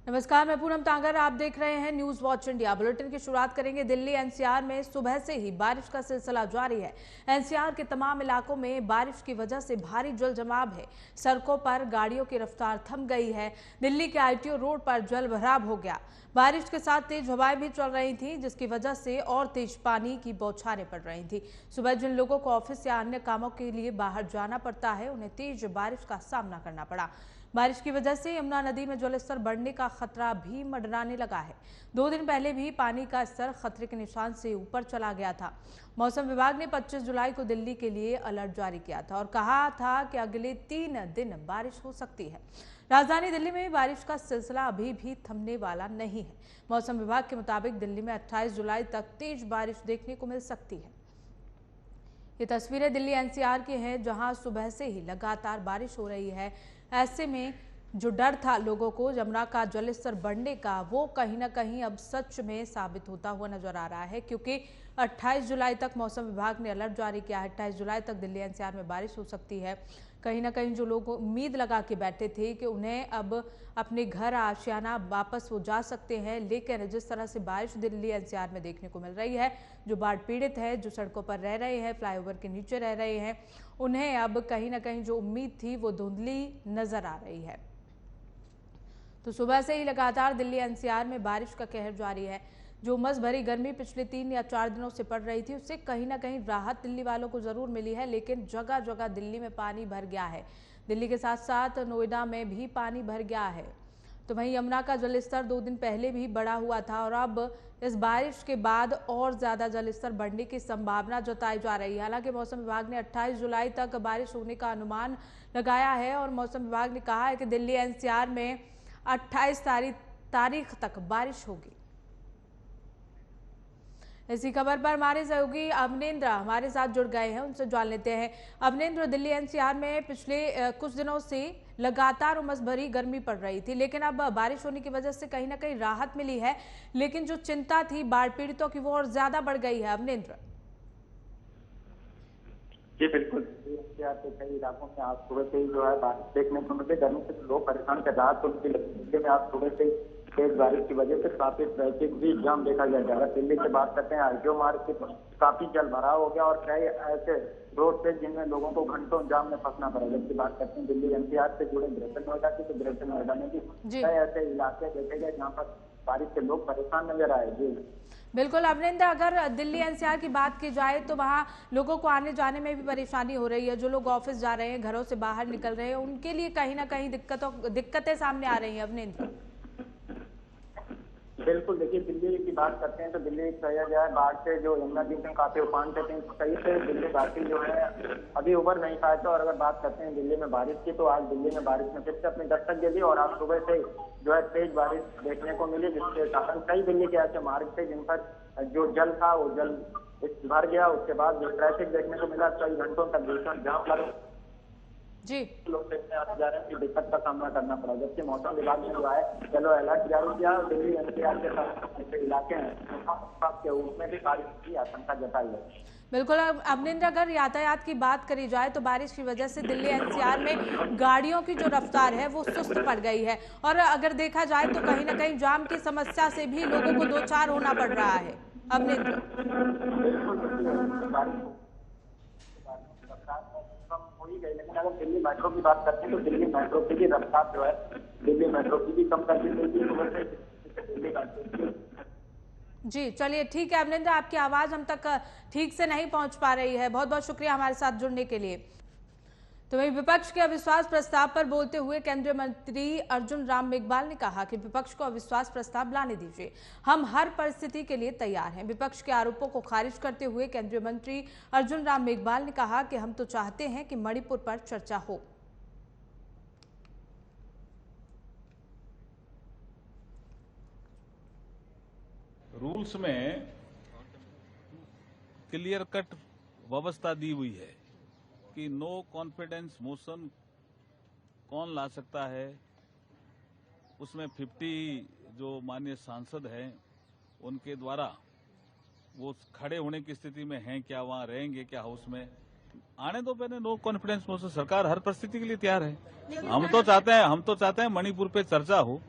नमस्कार, मैं पूनम तांगर। आप देख रहे हैं न्यूज वॉच इंडिया। बुलेटिन की शुरुआत करेंगे। दिल्ली एनसीआर में सुबह से ही बारिश का सिलसिला जारी है। एनसीआर के तमाम इलाकों में बारिश की वजह से भारी जल जमाव है। सड़कों पर गाड़ियों की रफ्तार थम गई है। दिल्ली के आईटीओ रोड पर जल भराव हो गया। बारिश के साथ तेज हवाएं भी चल रही थी, जिसकी वजह से और तेज पानी की बौछारें पड़ रही थी। सुबह जिन लोगों को ऑफिस या अन्य कामों के लिए बाहर जाना पड़ता है, उन्हें तेज बारिश का सामना करना पड़ा। बारिश की वजह से यमुना नदी में जलस्तर बढ़ने का खतरा भी मंडराने लगा है। 2 दिन पहले भी पानी का स्तर खतरे के निशान से ऊपर चला गया था। मौसम विभाग ने 25 जुलाई को दिल्ली के लिए अलर्ट जारी किया था और कहा था कि अगले 3 दिन बारिश हो सकती है। राजधानी दिल्ली में बारिश का सिलसिला अभी भी थमने वाला नहीं है। मौसम विभाग के मुताबिक दिल्ली में 28 जुलाई तक तेज बारिश देखने को मिल सकती है। ये तस्वीरें दिल्ली एनसीआर की हैं, जहां सुबह से ही लगातार बारिश हो रही है। ऐसे में जो डर था लोगों को यमुना का जलस्तर बढ़ने का, वो कहीं ना कहीं अब सच में साबित होता हुआ नजर आ रहा है, क्योंकि 28 जुलाई तक मौसम विभाग ने अलर्ट जारी किया है। 28 जुलाई तक दिल्ली एनसीआर में बारिश हो सकती है। कहीं ना कहीं जो लोग उम्मीद लगा के बैठे थे कि उन्हें अब अपने घर आशियाना वापस वो जा सकते हैं, लेकिन जिस तरह से बारिश दिल्ली एनसीआर में देखने को मिल रही है, जो बाढ़ पीड़ित है, जो सड़कों पर रह रहे हैं, फ्लाईओवर के नीचे रह रहे हैं, उन्हें अब कहीं ना कहीं जो उम्मीद थी वो धुंधली नजर आ रही है। तो सुबह से ही लगातार दिल्ली एनसीआर में बारिश का कहर जारी है। जो उमस भरी गर्मी पिछले 3 या 4 दिनों से पड़ रही थी, उससे कहीं ना कहीं राहत दिल्ली वालों को जरूर मिली है, लेकिन जगह जगह दिल्ली में पानी भर गया है। दिल्ली के साथ साथ नोएडा में भी पानी भर गया है। तो वहीं यमुना का जलस्तर 2 दिन पहले भी बढ़ा हुआ था और अब इस बारिश के बाद और ज्यादा जलस्तर बढ़ने की संभावना जताई जा रही है। हालांकि मौसम विभाग ने 28 जुलाई तक बारिश होने का अनुमान लगाया है और मौसम विभाग ने कहा है कि दिल्ली एनसीआर में 28 तारीख तक बारिश होगी। इसी खबर पर हमारे सहयोगी अवनेंद्र हमारे साथ जुड़ गए हैं, उनसे जान लेते हैं। अवनेंद्र, दिल्ली एनसीआर में पिछले कुछ दिनों से लगातार उमस भरी गर्मी पड़ रही थी, लेकिन अब बारिश होने की वजह से कहीं ना कहीं राहत मिली है, लेकिन जो चिंता थी बाढ़ पीड़ितों की वो और ज्यादा बढ़ गई है। अवनेंद्र जी बिल्कुल, एनसीआर के कई इलाकों में आज सुबह से ही जो है बारिश देखने को मिली। गर्मी से लोग परेशान थे, राहत तो उनकी लगी। दिल्ली में आज सुबह से तेज बारिश की वजह से काफी ट्रैफिक भी जाम देखा गया। अगर दिल्ली की बात करते हैं, आईटीओ मार्ग के काफी जल भराव हो गया और कई ऐसे रोड थे जिनमें लोगों को घंटों जाम में फंसना पड़ा। जबकि बात करते हैं दिल्ली एनसीआर से जुड़े ग्रेटर नोएडा की, तो ग्रेटर नोएडा में भी कई ऐसे इलाके देखे गए जहाँ पर बारिश से लोग परेशान नजर आए। जी बिल्कुल अवनिंदर, अगर दिल्ली एनसीआर की बात की जाए तो वहाँ लोगों को आने जाने में भी परेशानी हो रही है। जो लोग ऑफिस जा रहे हैं, घरों से बाहर निकल रहे हैं, उनके लिए कहीं ना कहीं दिक्कतें सामने आ रही हैं। अवनिंदर बिल्कुल, देखिए दिल्ली की बात करते हैं तो दिल्ली कहा जाए बाढ़ से जो यमुना जी में काफी उफान थे, सही से दिल्ली वासी जो है अभी उबर नहीं पाए थे। और अगर बात करते हैं दिल्ली में बारिश की, तो आज दिल्ली में बारिश ने फिर से अपनी दस्तक दे दी और आज सुबह से जो है तेज बारिश देखने को मिली, जिसके कारण कई दिल्ली के ऐसे मार्ग थे जिन पर जो जल था वो जल भर गया। उसके बाद जो ट्रैफिक देखने को मिला, कई घंटों तक भीषण जाम लगा। जी लोग देखने आते जा रहे हैं कि दिक्कत का सामना करना पड़ा। जबकि मौसम विभाग ने जो है चलो अलर्ट जारी किया। दिल्ली एनसीआर के साथ इलाके हैं के उसमें भी बारिश की आशंका जताई है। बिल्कुल अवनिंदर, अगर यातायात की बात करी जाए तो बारिश की वजह से दिल्ली एनसीआर में गाड़ियों की जो रफ्तार है वो सुस्त पड़ गई है और अगर देखा जाए तो कहीं ना कहीं जाम की समस्या से भी लोगों को दो चार होना पड़ रहा है। अवनिंदर कम हो ही गई, लेकिन अगर दिल्ली मेट्रो की बात करते हैं तो दिल्ली मेट्रो की भी रफ्तार जो है दिल्ली मेट्रो की भी कम कर दी गई थी सुबह से दिल्ली। जी चलिए, ठीक है अवनिंदर, आपकी आवाज हम तक ठीक से नहीं पहुंच पा रही है। बहुत बहुत शुक्रिया हमारे साथ जुड़ने के लिए। तो वहीं विपक्ष के अविश्वास प्रस्ताव पर बोलते हुए केंद्रीय मंत्री अर्जुन राम मेघवाल ने कहा कि विपक्ष को अविश्वास प्रस्ताव लाने दीजिए, हम हर परिस्थिति के लिए तैयार हैं। विपक्ष के आरोपों को खारिज करते हुए केंद्रीय मंत्री अर्जुन राम मेघवाल ने कहा कि हम तो चाहते हैं कि मणिपुर पर चर्चा हो। रूल्स में क्लियर कट व्यवस्था दी हुई है कि नो कॉन्फिडेंस मोशन कौन ला सकता है। उसमें 50 जो माननीय सांसद हैं उनके द्वारा वो खड़े होने की स्थिति में हैं क्या, वहां रहेंगे क्या हाउस में, आने दो पहले नो कॉन्फिडेंस मोशन। सरकार हर परिस्थिति के लिए तैयार है। हम तो चाहते हैं मणिपुर पे चर्चा हो।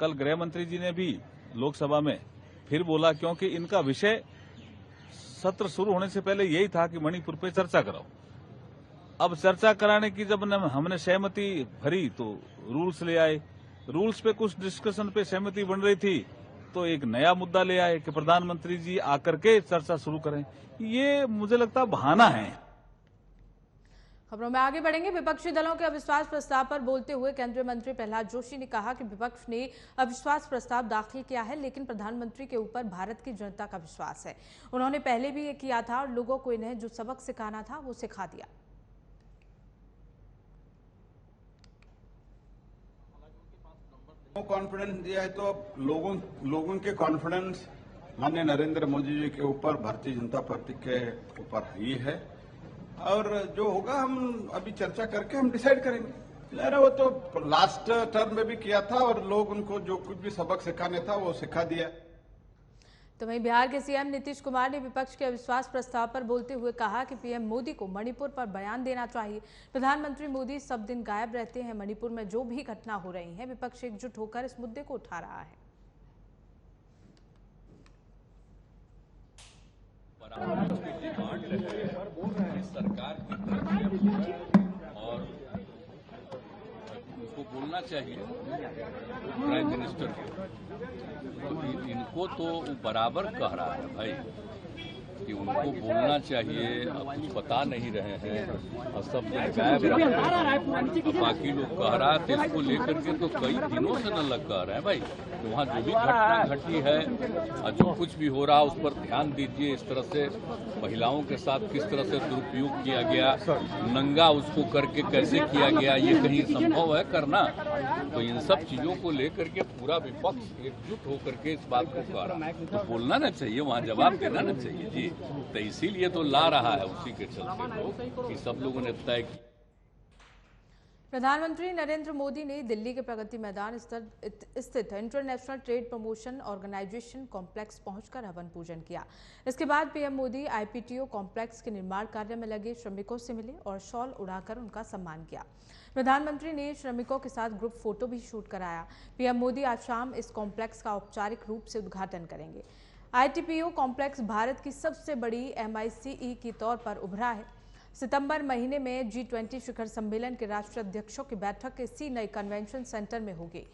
कल गृह मंत्री जी ने भी लोकसभा में फिर बोला, क्योंकि इनका विषय सत्र शुरू होने से पहले यही था कि मणिपुर पे चर्चा कराओ। अब चर्चा कराने की जब हमने सहमति भरी तो रूल्स ले आए, रूल्स पे कुछ डिस्कशन पे सहमति बन रही थी तो एक नया मुद्दा ले आए कि प्रधानमंत्री जी आकर के चर्चा शुरू करें। ये मुझे लगता बहाना है। खबरों में आगे बढ़ेंगे। विपक्षी दलों के अविश्वास प्रस्ताव पर बोलते हुए केंद्रीय मंत्री प्रहलाद जोशी ने कहा कि विपक्ष ने अविश्वास प्रस्ताव दाखिल किया है, लेकिन प्रधानमंत्री के ऊपर भारत की जनता का विश्वास है। उन्होंने पहले भी ये किया था और लोगों को इन्हें जो सबक सिखाना था वो सिखा दिया। कॉन्फिडेंस दिया है तो लोगों के कॉन्फिडेंस माननीय नरेंद्र मोदी जी के ऊपर, भारतीय जनता पार्टी के ऊपर ही है। और जो होगा हम अभी चर्चा करके हम डिसाइड करेंगे। वो तो लास्ट टर्म में भी किया था और लोग उनको जो कुछ भी सबक सिखाने था वो सिखा दिया। तो वहीं बिहार के सीएम नीतीश कुमार ने विपक्ष के अविश्वास प्रस्ताव पर बोलते हुए कहा कि पीएम मोदी को मणिपुर पर बयान देना चाहिए। प्रधानमंत्री मोदी सब दिन गायब रहते हैं, मणिपुर में जो भी घटना हो रही है विपक्ष एकजुट होकर इस मुद्दे को उठा रहा है। सरकार और उनको बोलना चाहिए प्राइम मिनिस्टर को, तो इनको तो बराबर कह रहा है भाई कि उनको बोलना चाहिए। अब कुछ बता नहीं रहे हैं और सब गायब रह रहे हैं। बाकी लोग कह रहा है तो इसको लेकर के तो कई दिनों से न लग कह रहे हैं भाई कि वहाँ जो भी घटना घटी है और जो कुछ भी हो रहा है उस पर ध्यान दीजिए। इस तरह से महिलाओं के साथ किस तरह से दुरुपयोग किया गया, नंगा उसको करके कैसे किया गया, ये कहीं संभव है करना? तो इन सब चीजों को लेकर के पूरा विपक्ष एकजुट होकर के इस बात को कह रहा है, तो बोलना ना चाहिए, वहाँ जवाब देना ना चाहिए जी। तो इसीलिए तो ला रहा है, उसी के चलते लोग कि सब लोगों ने तय किया। प्रधानमंत्री नरेंद्र मोदी ने दिल्ली के प्रगति मैदान स्थित international trade promotion organisation complex पहुंचकर हवन पूजन किया। इसके बाद पीएम मोदी आईपीटीओ कॉम्प्लेक्स के निर्माण कार्य में लगे श्रमिकों से मिले और शॉल उड़ाकर उनका सम्मान किया। प्रधानमंत्री ने श्रमिकों के साथ ग्रुप फोटो भी शूट कराया। पीएम मोदी आज शाम इस कॉम्प्लेक्स का औपचारिक रूप से उद्घाटन करेंगे। आईटीपीओ कॉम्प्लेक्स भारत की सबसे बड़ी एमआईसीई के तौर पर उभरा है। सितंबर महीने में G20 शिखर सम्मेलन के राष्ट्रीय अध्यक्षों की बैठक इसी नए कन्वेंशन सेंटर में होगी।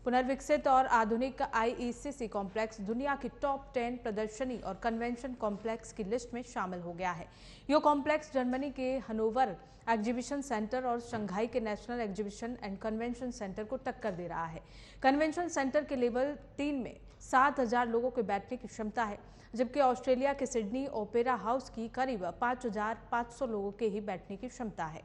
पुनर्विकसित और आधुनिक आईईसीसी कॉम्प्लेक्स दुनिया की टॉप 10 प्रदर्शनी और कन्वेंशन कॉम्प्लेक्स की लिस्ट में शामिल हो गया है। यह कॉम्प्लेक्स जर्मनी के हनोवर एग्जीबिशन सेंटर और शंघाई के national exhibition and convention centre को टक्कर दे रहा है। कन्वेंशन सेंटर के लेवल 3 में 7,000 लोगों के बैठने की क्षमता है, जबकि ऑस्ट्रेलिया के सिडनी ओपेरा हाउस की करीब 5,500 लोगों के ही बैठने की क्षमता है।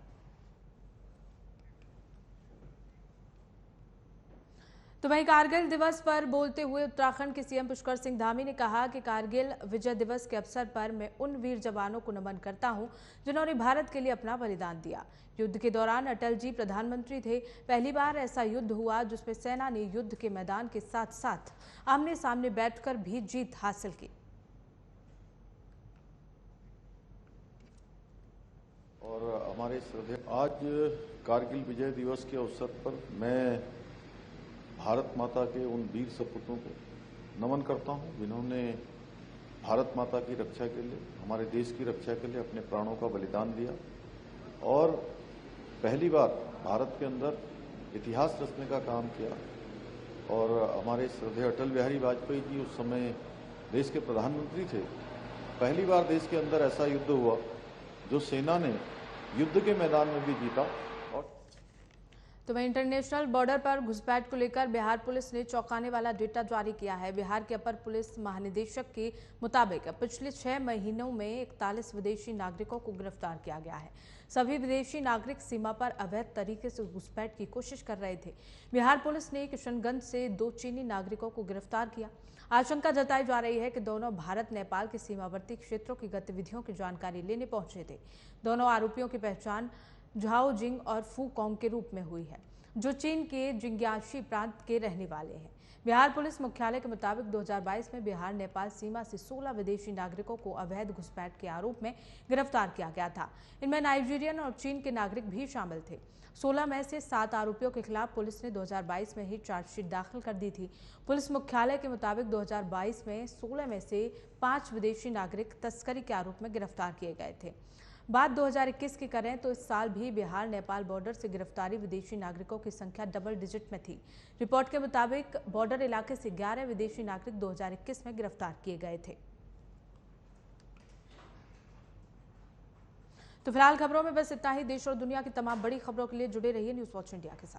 तो वहीं कारगिल दिवस पर बोलते हुए उत्तराखंड के सीएम पुष्कर सिंह धामी ने कहा कि कारगिल विजय दिवस के अवसर पर मैं उन वीर जवानों को नमन करता हूं जिन्होंने भारत के लिए अपना बलिदान दिया। युद्ध के दौरान अटल जी प्रधानमंत्री थे। पहली बार ऐसा युद्ध हुआ जिसमें सेना ने युद्ध के मैदान के साथ साथ आमने सामने बैठकर भी जीत हासिल की। और हमारे श्रद्धेय आज कारगिल विजय दिवस के अवसर पर मैं भारत माता के उन वीर सपूतों को नमन करता हूं जिन्होंने भारत माता की रक्षा के लिए, हमारे देश की रक्षा के लिए अपने प्राणों का बलिदान दिया और पहली बार भारत के अंदर इतिहास रचने का काम किया। और हमारे श्रद्धेय अटल बिहारी वाजपेयी जी उस समय देश के प्रधानमंत्री थे। पहली बार देश के अंदर ऐसा युद्ध हुआ जो सेना ने युद्ध के मैदान में भी जीता। तो वहीं इंटरनेशनल बॉर्डर पर घुसपैठ को लेकर बिहार पुलिस ने चौंकाने वाला डेटा जारी किया है। बिहार के अपर पुलिस महानिदेशक के मुताबिक पिछले 6 महीनों में 41 विदेशी नागरिकों को गिरफ्तार किया गया है। सभी विदेशी नागरिक सीमा पर अवैध तरीके से घुसपैठ की कोशिश कर रहे थे। बिहार पुलिस ने किशनगंज से 2 चीनी नागरिकों को गिरफ्तार किया। आशंका जताई जा रही है कि दोनों भारत नेपाल के सीमावर्ती क्षेत्रों की गतिविधियों की जानकारी लेने पहुंचे थे। दोनों आरोपियों की पहचान झाओ जिंग और फू कोंग के रूप में हुई है। जो चीन के जिंग्याशी प्रांत के रहने वाले हैं। बिहार पुलिस मुख्यालय के मुताबिक 2022 में बिहार नेपाल सीमा से 16 विदेशी नागरिकों को अवैध घुसपैठ के आरोप में गिरफ्तार किया गया था। इनमें नाइजीरियन और चीन के नागरिक भी शामिल थे। 16 में से 7 आरोपियों के खिलाफ पुलिस ने 2022 में ही चार्जशीट दाखिल कर दी थी। पुलिस मुख्यालय के मुताबिक 2022 में 16 में से 5 विदेशी नागरिक तस्करी के आरोप में गिरफ्तार किए गए थे। बात 2021 की करें तो इस साल भी बिहार नेपाल बॉर्डर से गिरफ्तारी विदेशी नागरिकों की संख्या डबल डिजिट में थी। रिपोर्ट के मुताबिक बॉर्डर इलाके से 11 विदेशी नागरिक 2021 में गिरफ्तार किए गए थे। तो फिलहाल खबरों में बस इतना ही। देश और दुनिया की तमाम बड़ी खबरों के लिए जुड़े रहिए न्यूज़ वॉच इंडिया के साथ।